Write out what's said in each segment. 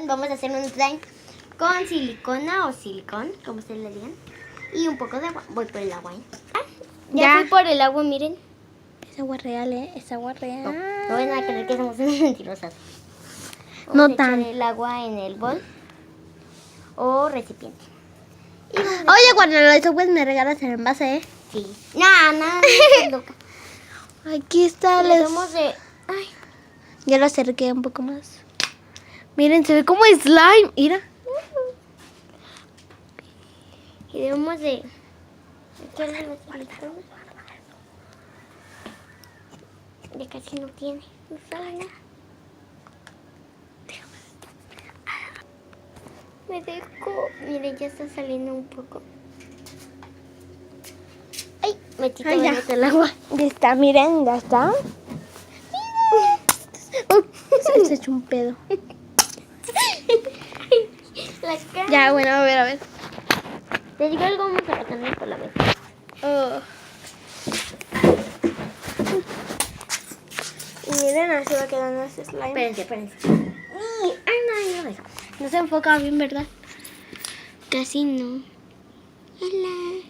Vamos a hacer un slime con silicona o silicón, como ustedes le digan. Y un poco de agua. Voy por el agua, ¿eh? Ya fui por el agua, miren. Es agua real, ¿eh? Es agua real. No van a creer que somos unas mentirosas. No Vamos a tan. echar el agua en el bol o recipiente. Oye, cuando lo subes me regalas el envase, ¿eh? Sí. No, loca. Aquí está. Le damos de... Ay, Ya lo acerqué un poco más. Miren, se ve como slime. Mira. y debemos de... echarle la silicona. Ya casi no tiene. No sale nada. Me dejo. Miren, ya está saliendo un poco. Ay, metí todo ya. en el agua. Ya está, miren, ya está. Se echó un pedo. La cara. Ya, bueno, a ver. Te digo algo, vamos a cambiar por la mesa. Oh. Y miren, así va quedando ese slime. Espérense. Ay, no deja. No se enfoca bien, ¿verdad? Casi no. Hola.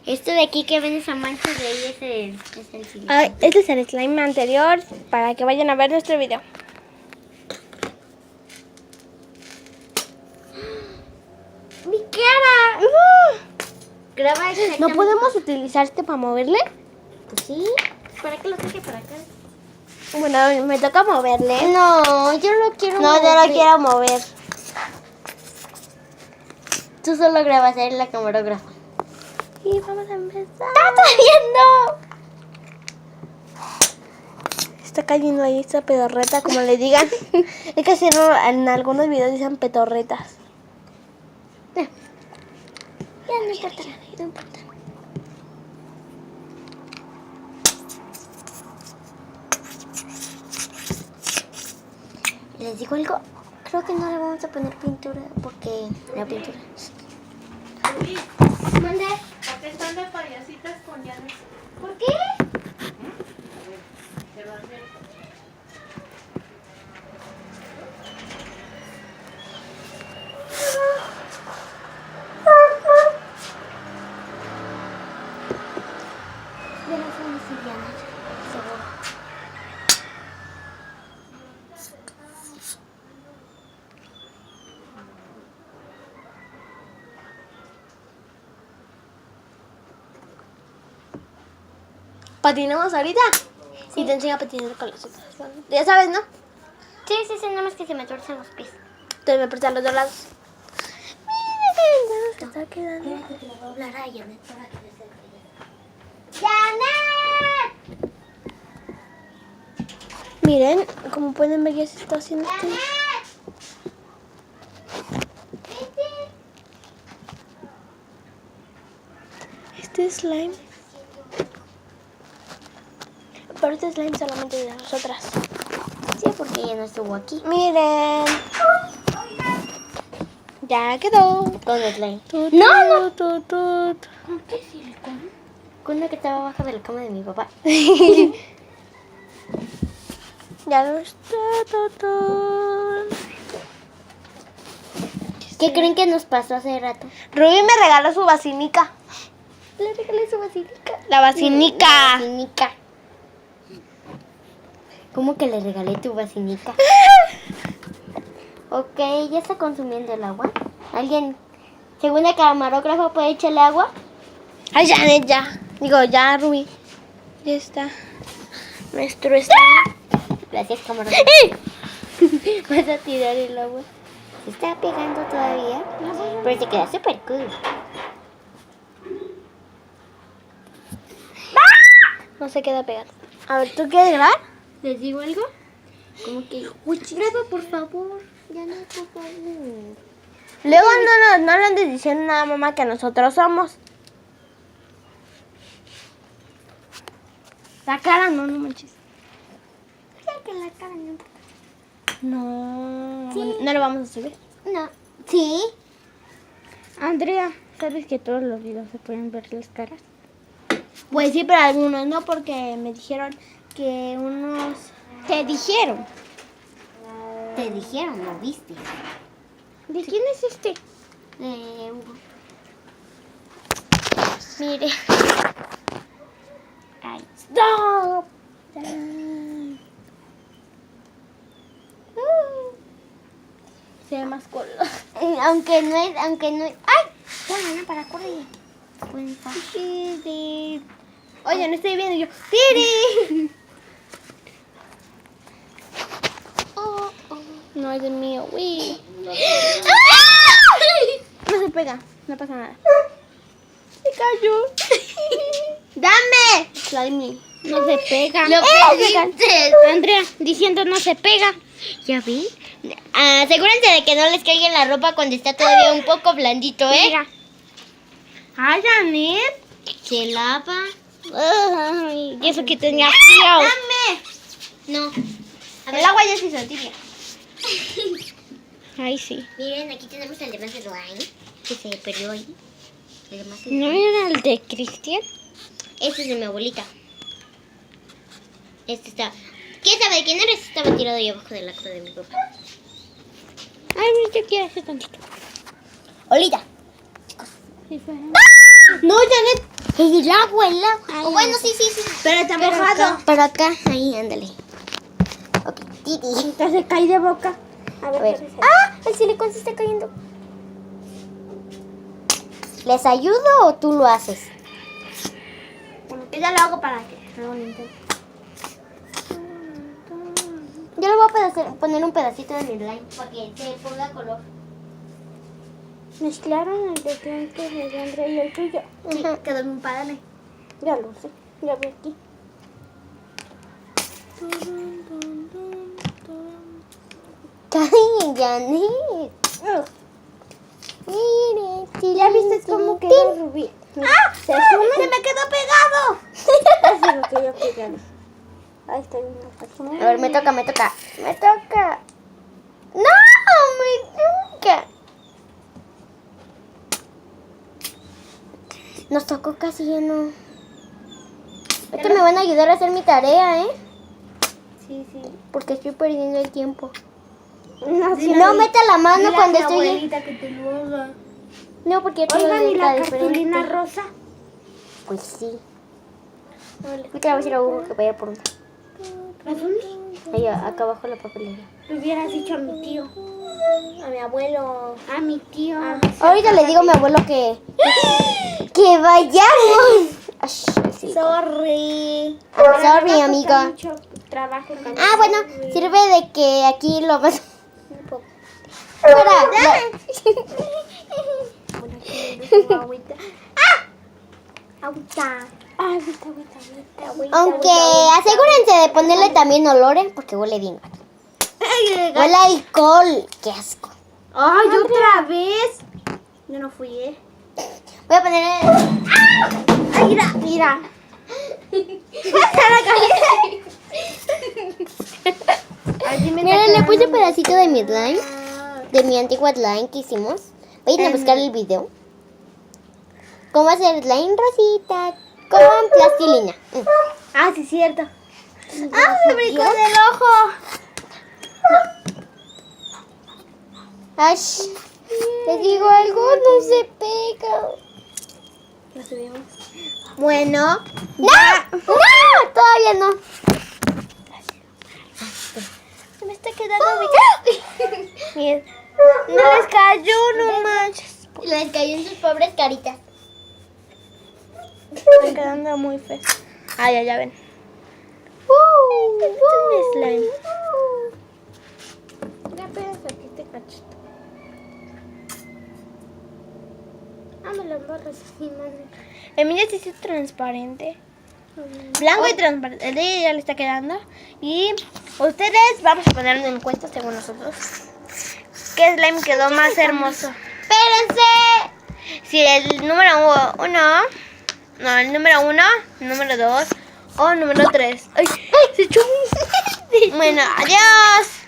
Esto de aquí que ven esa mancha de ahí es el silicón. Ay, este es el slime anterior para que vayan a ver nuestro video. ¡Mi cara! Graba exactamente. ¿No podemos utilizar este para moverle? Pues sí. ¿Para qué lo saque para acá? Bueno, me toca moverle. No, yo lo quiero No, yo lo quiero mover. Tú solo grabas, eres la camarógrafa. Y vamos a empezar. ¡Está viendo! Está cayendo ahí esta pedorreta, como le digan. Es que si no, en algunos videos dicen pedorretas. Ya no importa. No importa. Les digo algo. Creo que no le vamos a poner pintura porque la pintura. ¿Dónde? Porque están de payasitas con llaves. ¿Por qué? Se van a ver. De las sicilianas, seguro. ¿Patinamos ahorita? Sí, te enseño a patinar con las otras. Ya sabes, ¿no? Sí, nada más que se me tuercen los pies. Entonces me prestas los dos lados. Miren, se está quedando. Te la voy a hablar a Janet para que les dé ¡Janet! Miren, como pueden ver ya se está haciendo esto. Este slime. Pero este slime solamente de nosotras. Sí, porque ella no estuvo aquí. Miren. Ya quedó. Con el slime. No. ¿Con qué silicón? Con una que estaba abajo de la cama de mi papá. Ya no está todo. ¿Qué creen que nos pasó hace rato? Rubí me regaló su vacinica. Le regalé su vacinica. La vacinica. La vacinica. ¿Cómo que le regalé tu vacinica? Ok, ya está consumiendo el agua. ¿Alguien, según la camarógrafa, puede echarle agua? Ay, Janet, ya. Digo, ya, Rubí. Ya está. Nuestro slime. Gracias, camarógrafa. Vas a tirar el agua. Se está pegando todavía, pero se queda súper cool. No se queda pegado. A ver, ¿tú quieres grabar? ¿Les digo algo? Como que... graba, por favor. Ya no, por favor. Luego no le andes diciendo nada, mamá, que nosotros somos. La cara no manches. Ya que la cara no importa. No. Sí. No lo vamos a subir. No. ¿Sí? Andrea, ¿sabes que todos los videos se pueden ver las caras? Pues sí, pero algunos no, porque me dijeron que unos... Te dijeron. Te dijeron, ¿lo viste? ¿De quién es este? Hugo. Mire. Ay. ¡Stop! Se ve más color. Aunque no es. ¡Ay! Ya, para correr. Oye, no estoy viendo yo. ¡Tiri! No es el mío. Uy. No se pega. No pasa nada. Se cayó. ¡Dame! Slimy. No se pega. Lo perdiste. Andrea, diciendo no se pega. ¿Ya vi? Asegúrense de que no les caiga en la ropa cuando está todavía un poco blandito, ¿eh? Mira. ¡Ay, Janet! Se lava. Ay, y eso que tenía frío. ¡Dame! No. El agua ya se hizo tibia. Ay, sí. Miren, aquí tenemos el demás de slime que se perdió ahí. El demás de ¿No slime. era el de Cristian? Este es de mi abuelita. Este está. ¿Quién sabe de quién era? Este estaba tirado ahí abajo del acto de mi papá. Ay, yo quiero hacer tantito. Olita. No, Janet. El agua. Ay, O bueno, sí. Pero está Pero mojado. acá, pero acá, ahí, ándale. Ok, Titi. Entonces caí de boca. A A ver. ver. ¿qué dice? ¡Ah! El silicón se está cayendo. ¿Les ayudo o tú lo haces? Bueno, yo ya lo hago para que luego lo intente. Yo le voy a poner un pedacito de mi slime para que se ponga color. Mezclaron el de Cristian, el de Andrea y el tuyo. Sí. Quedó muy padre. Ya lo sé. Ya vi aquí. ¡Ay, Janet! Mire, sí, ¿Ya viste cómo quedó Rubí? ¡Ah! ¡Se me quedó pegado! Eso es lo que yo quería. Ahí está bien. A ver, me toca. ¡No! ¡Me toca! Nos tocó casi lleno. Ahorita me van a ayudar a hacer mi tarea, ¿eh? Sí. Porque estoy perdiendo el tiempo. No, No meta la mano cuando estoy... abuelita que te lo haga. No, porque yo Oigan, ¿y la diferente. cartulina rosa? Pues sí. Ahorita le voy a decir a Hugo que vaya por una. ¿A dónde? Ahí, acá abajo la papelería. Le hubieras dicho a mi tío. A mi abuelo. A mi tío. Ahorita le digo a mi abuelo que vayamos. Ay, sí. Sorry. Sorry, amiga. Mucho trabajo. Bueno, sirve de que aquí lo vas... Fuera. Agüita. Aunque asegúrense de ponerle también olores porque huele bien. Huele a alcohol. Qué asco. Ay, otra vez. Yo no fui, Voy a poner... Ay, mira. Miren, le puse un pedacito de mi slime. De mi antigua slime que hicimos. Vayan a buscar el video. ¿Cómo hacer slime rosita con plastilina? Ah, sí, cierto. ¡Ah, me brincó del ojo! Ay, les digo algo, no se pega. Lo subimos. Bueno. ¡No! ¡No! Todavía no. Se me está quedando Miren. No les cayó, no manches. Les cayó en sus pobres caritas. Está quedando muy feo. Ah, ya ven. Este es mi slime. Ya pegas aquí este cachito. Me lo embarras así, mami. El mío sí es transparente. Blanco y transparente. El de ella ya le está quedando. Y ustedes vamos a poner una encuesta según nosotros. ¿Qué slime quedó más hermoso? ¡Espérense! Si el número 1, no, el número 1, número 2 o número 3. ¡Ay! ¡Se echó! Bueno, adiós.